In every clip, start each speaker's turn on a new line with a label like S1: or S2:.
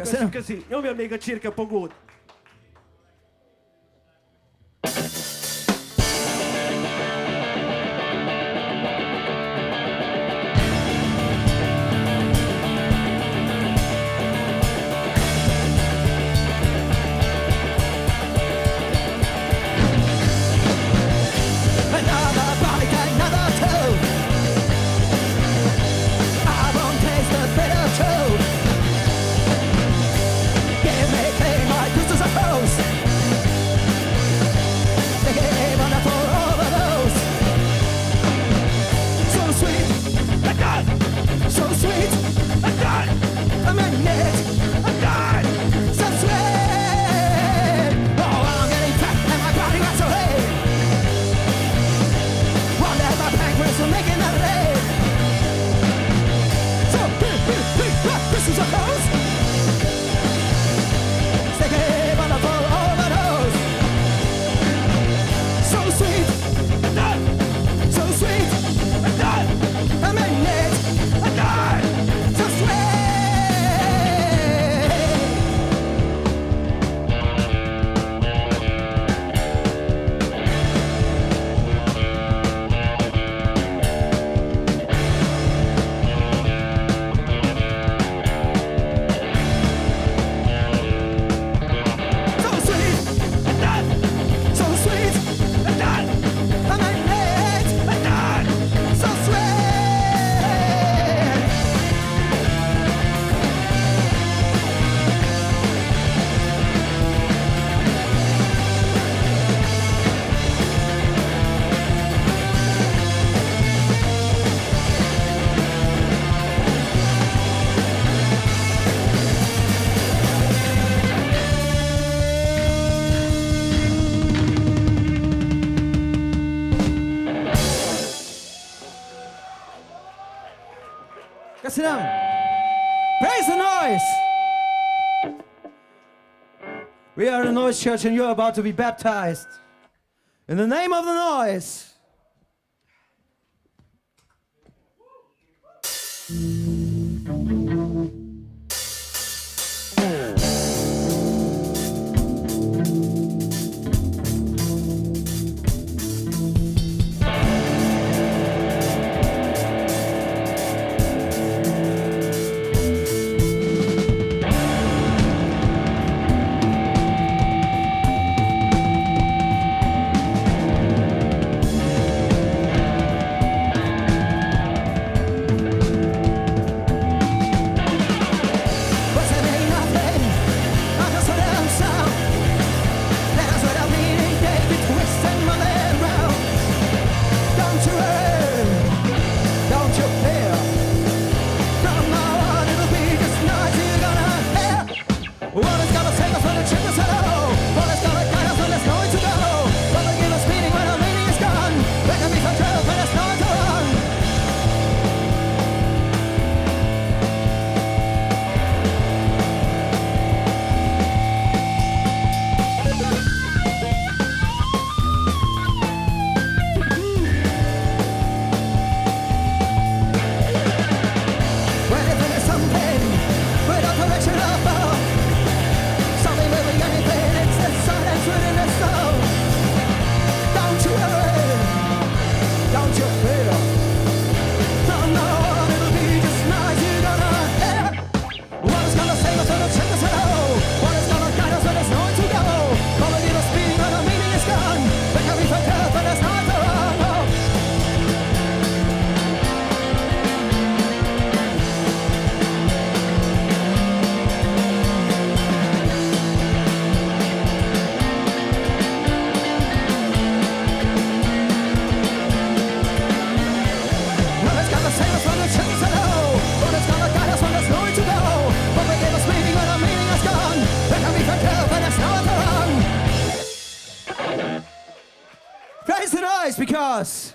S1: Köszönöm.
S2: Köszi. Nyomjam még a csirkepogót.
S1: Köszönöm! Praise the noise! We are the Noise Church and you're about to be baptized. In the name of the noise! Because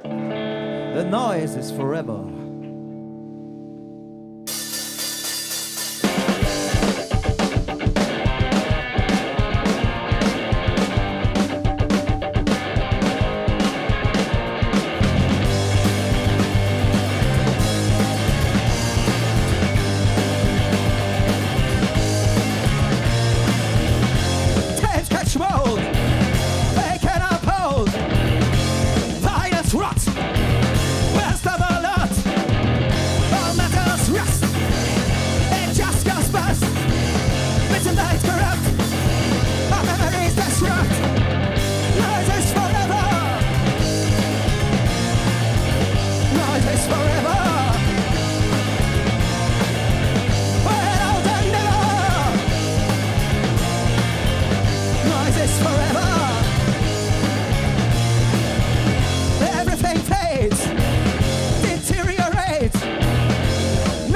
S1: the noise is forever.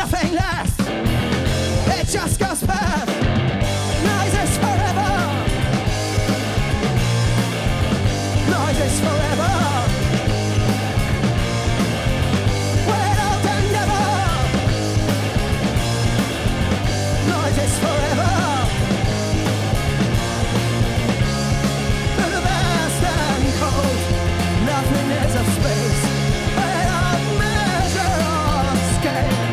S1: nothing lasts. It just goes past. Noise is forever. Noise is forever. We're out and never. Noise is forever. Through the vast and cold, nothing is a space. Without measure or scale.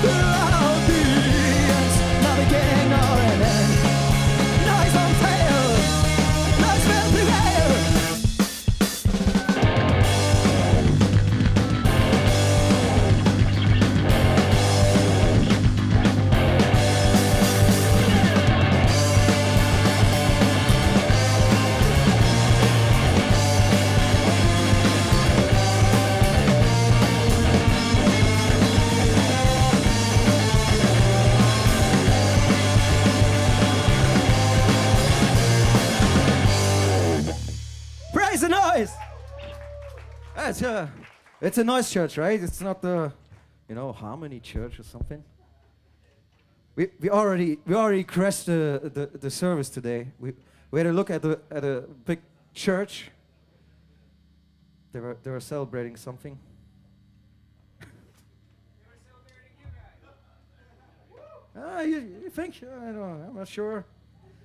S1: Throughout the years, not beginning nor an end. Noise won't fail. Noise will prevail. Praise the noise. It's a noise church, right? It's not the, harmony church or something. We already crashed the service today. We had a look at a big church. They were celebrating something. You think? I don't know. I'm not sure.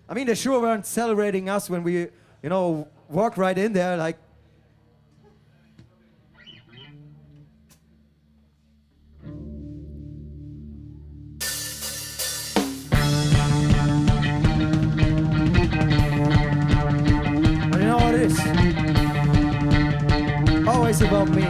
S1: I mean, they sure weren't celebrating us when we, walked right in there like. But you know what it is? Always about me.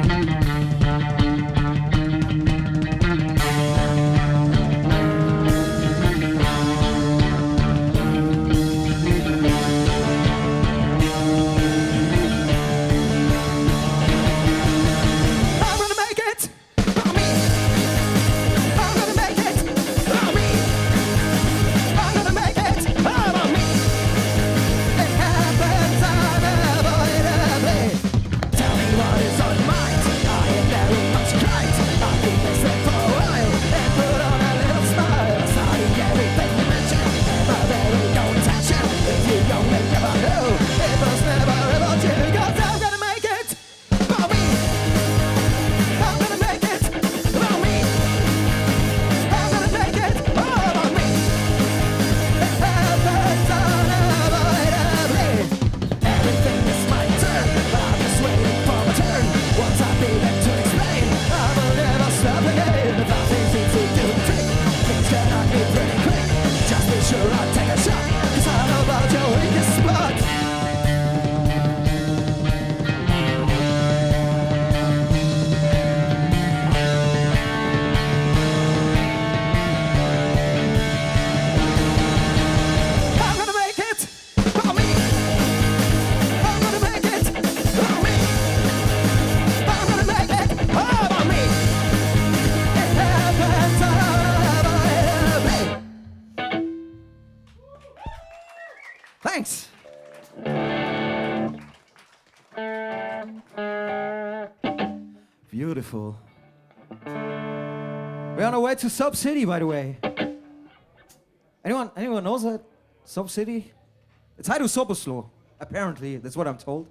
S1: Thanks. Beautiful. We're on our way to Sub City, by the way. Anyone knows that? Sub City? It's Haidu Soboslo, apparently. That's what I'm told.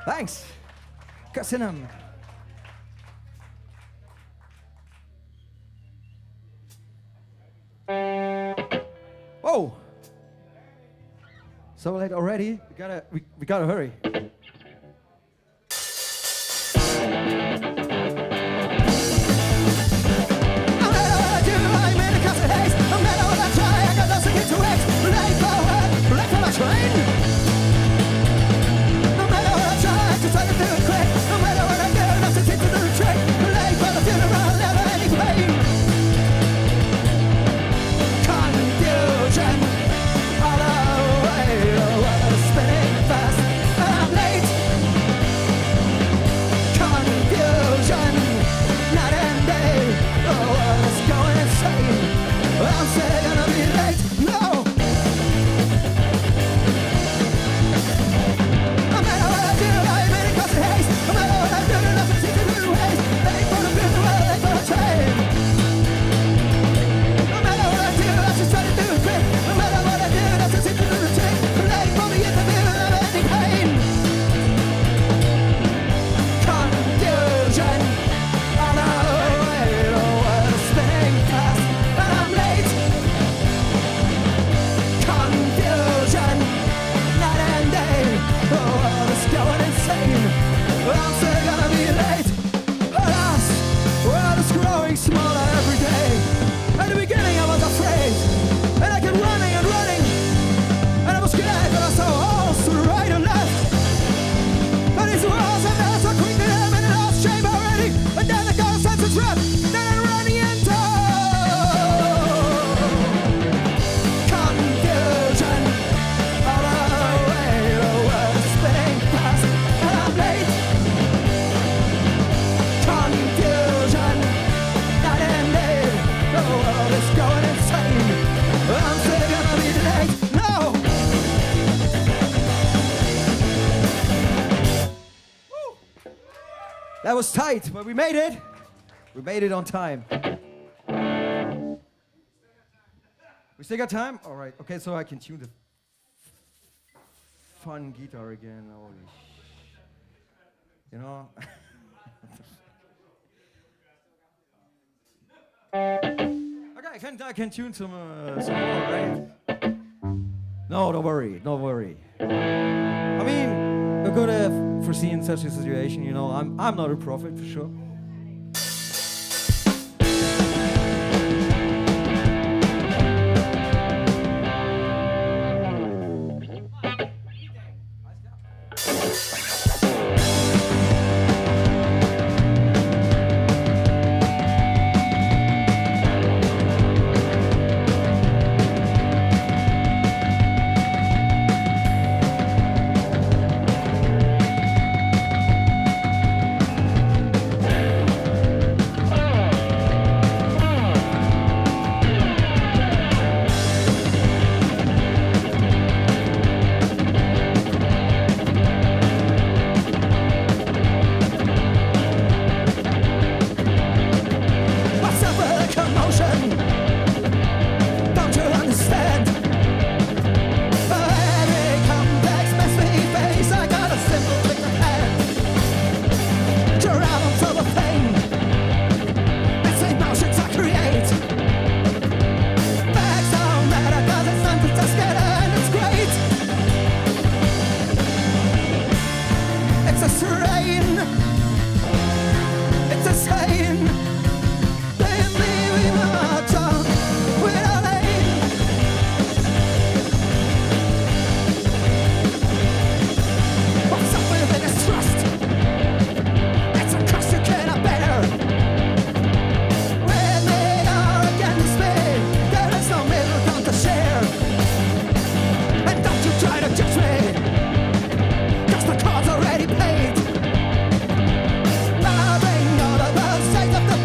S1: Thanks. Köszönöm. Oh. So late already. We gotta hurry. That was tight, but we made it. We made it on time. We still got time? All right. Okay, so I can tune the fun guitar again. Holy you know? Okay, I can tune some more, right? No, don't worry, don't worry. I mean, I could have foreseen such a situation, you know. I'm not a prophet for sure.
S3: Already paid. Bowing all of the sides of the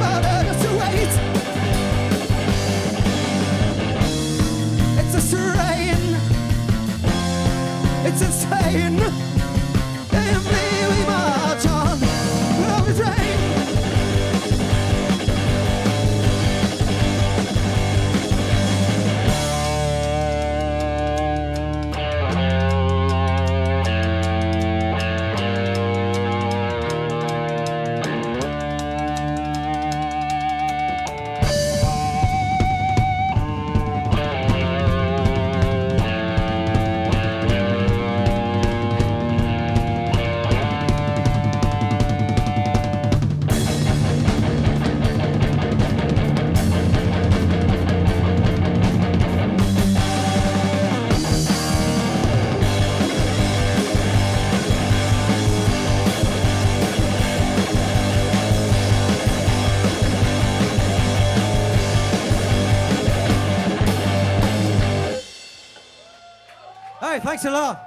S1: right, thanks a lot.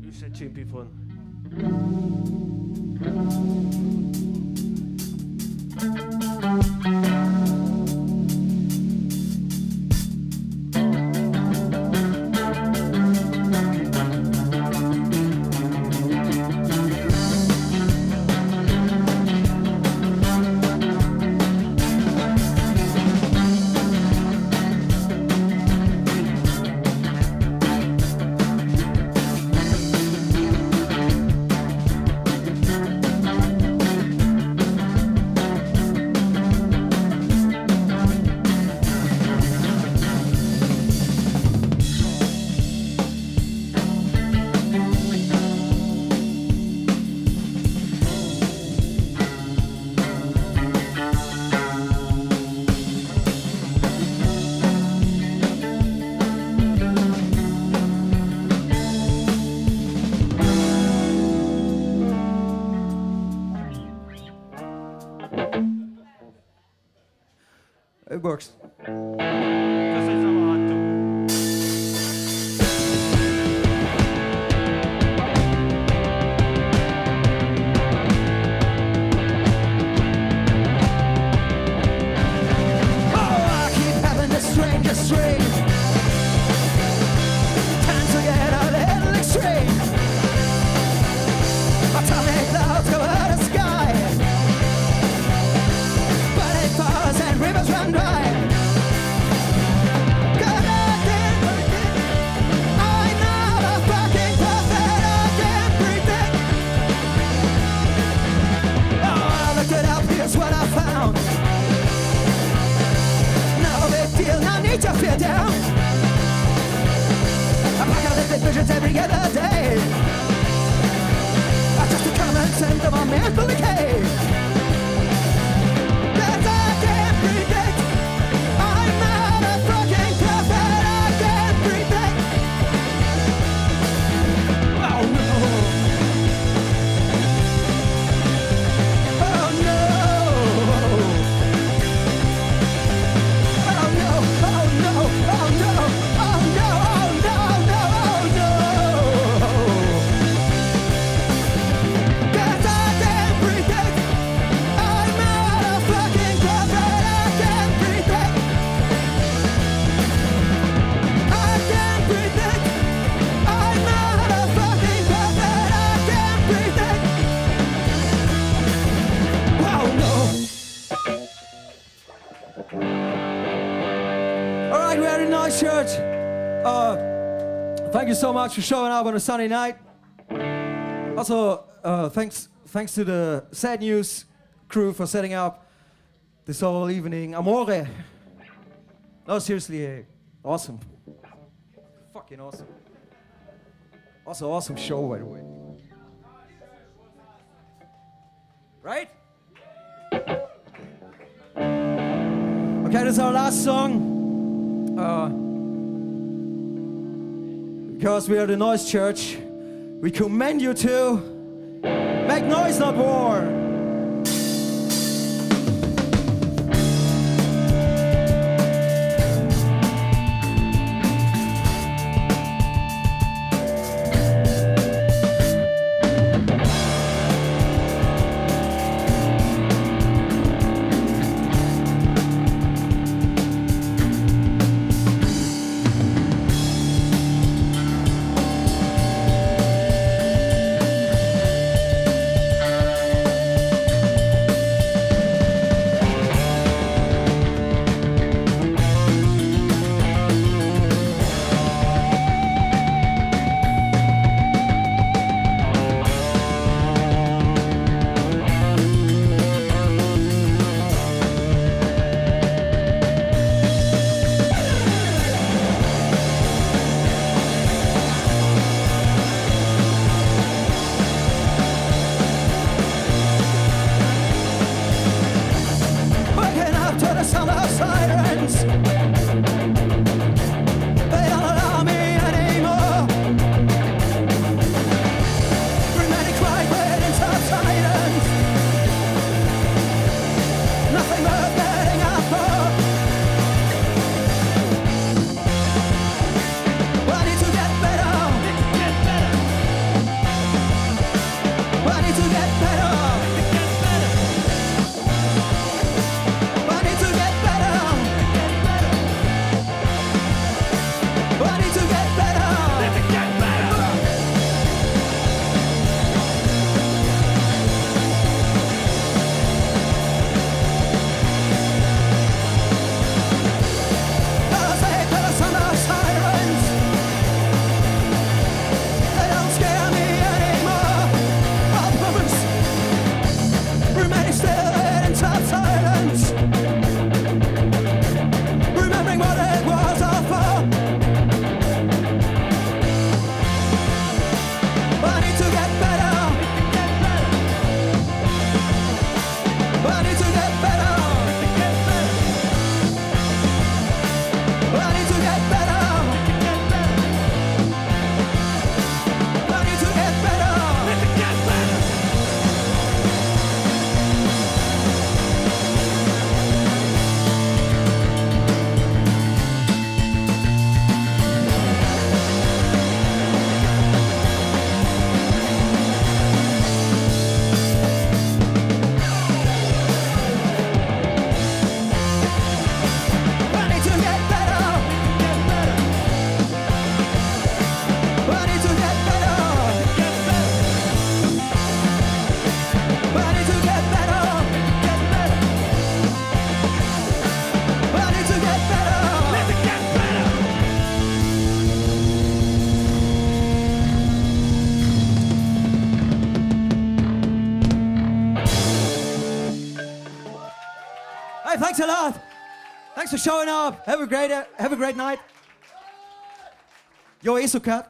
S2: You said chimpifon.
S1: It works.
S3: Visions every other day. I just to come and send them a mental decay. Cause I can't predict. I'm not a fucking prophet. I can't predict. Oh no. Oh no. Oh no. Oh no. Oh no. Oh no. Church, thank you so much for showing up on a Sunday night. Also, thanks to the Sad News crew for setting up this whole evening. Amore. No, seriously, awesome. Fucking awesome. Also, awesome show, by the way. Right? Okay, this is our last song. Because we are the Noise Church, we commend you to make noise, not war. right, thanks a lot. Thanks for showing up. Have a great night. Yo, Isokat.